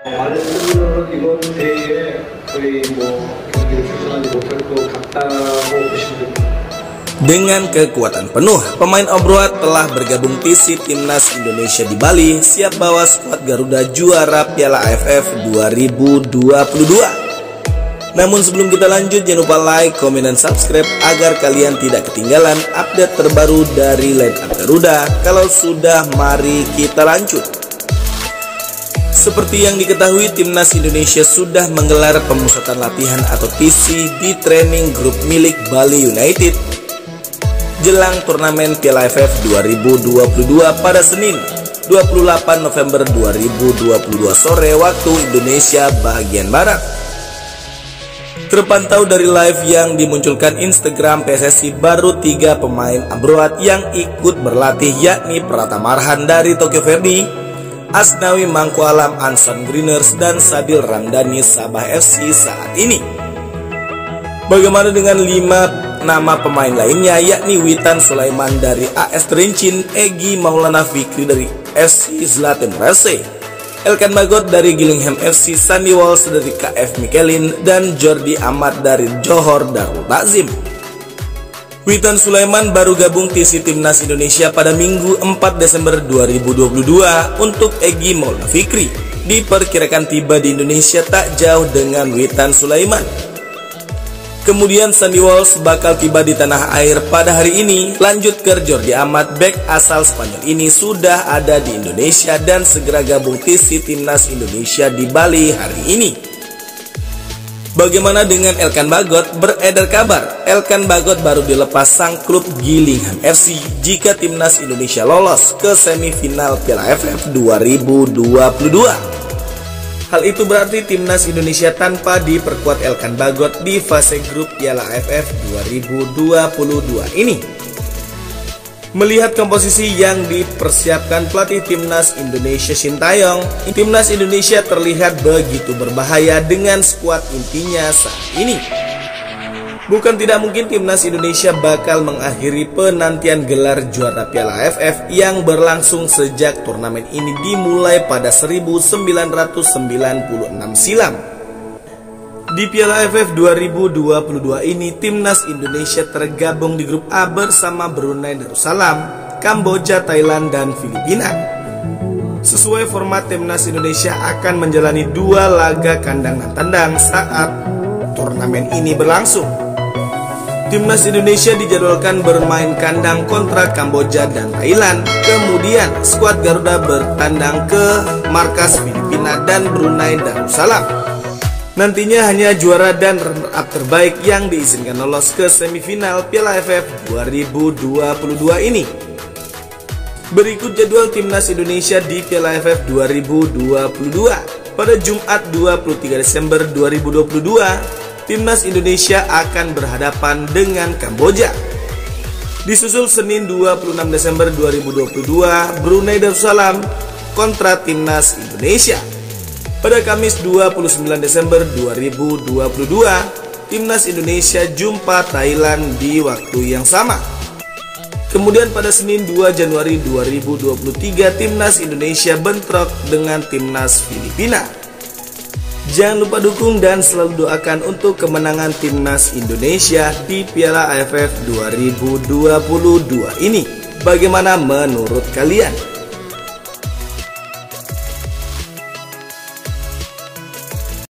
많은 분들은 이번 대회에 거의 경기를 출전하지 못할 것 같다고 보시면 됩니다. Dengan kekuatan penuh, pemain Obroat telah bergabung TC Timnas Indonesia di Bali, siap bawa skuad Garuda juara Piala AFF 2022. Namun sebelum kita lanjut, jangan lupa like, komen, dan subscribe agar kalian tidak ketinggalan update terbaru dari line up Garuda. Kalau sudah, mari kita lanjut. Seperti yang diketahui, Timnas Indonesia sudah menggelar pemusatan latihan atau TC di training grup milik Bali United jelang turnamen Piala AFF 2022 pada Senin 28 November 2022 sore waktu Indonesia bagian Barat. Terpantau dari live yang dimunculkan Instagram PSSI, baru 3 pemain Obroat yang ikut berlatih, yakni Pratama Arhan dari Tokyo Verdy, Asnawi Mangku Alam Ansan Greeners, dan Sadil Ramdhani Sabah FC saat ini. Bagaimana dengan 5 nama pemain lainnya, yakni Witan Sulaiman dari AS Trincin, Egy Maulana Fikri dari FC Zlatan Rase, Elkan Bagot dari Gillingham FC, Sandy Walsh dari KF Michelin, dan Jordi Amat dari Johor Darul Takzim. Witan Sulaiman baru gabung TC Timnas Indonesia pada Minggu 4 Desember 2022. Untuk Egy Maulana Fikri diperkirakan tiba di Indonesia tak jauh dengan Witan Sulaiman. Kemudian Sandy Walsh bakal tiba di tanah air pada hari ini. Lanjut ke Jordi Amat, bek asal Spanyol ini sudah ada di Indonesia dan segera gabung TC Timnas Indonesia di Bali hari ini. Bagaimana dengan Elkan Bagot? Beredar kabar Elkan Bagot baru dilepas sang klub Gillingham FC jika Timnas Indonesia lolos ke semifinal Piala AFF 2022. Hal itu berarti Timnas Indonesia tanpa diperkuat Elkan Bagot di fase grup Piala AFF 2022 ini. Melihat komposisi yang dipersiapkan pelatih Timnas Indonesia Sintayong, Timnas Indonesia terlihat begitu berbahaya dengan skuad intinya saat ini. Bukan tidak mungkin Timnas Indonesia bakal mengakhiri penantian gelar juara Piala AFF yang berlangsung sejak turnamen ini dimulai pada 1996 silam. Di Piala AFF 2022 ini, Timnas Indonesia tergabung di grup A bersama Brunei Darussalam, Kamboja, Thailand, dan Filipina. Sesuai format, Timnas Indonesia akan menjalani 2 laga kandang dan tandang saat turnamen ini berlangsung. Timnas Indonesia dijadwalkan bermain kandang kontra Kamboja dan Thailand. Kemudian skuad Garuda bertandang ke markas Filipina dan Brunei Darussalam. Nantinya hanya juara dan runner-up terbaik yang diizinkan lolos ke semifinal Piala AFF 2022 ini. Berikut jadwal Timnas Indonesia di Piala AFF 2022. Pada Jumat 23 Desember 2022, Timnas Indonesia akan berhadapan dengan Kamboja. Disusul Senin 26 Desember 2022, Brunei Darussalam kontra Timnas Indonesia. Pada Kamis 29 Desember 2022, Timnas Indonesia jumpa Thailand di waktu yang sama. Kemudian pada Senin 2 Januari 2023, Timnas Indonesia bentrok dengan Timnas Filipina. Jangan lupa dukung dan selalu doakan untuk kemenangan Timnas Indonesia di Piala AFF 2022 ini. Bagaimana menurut kalian?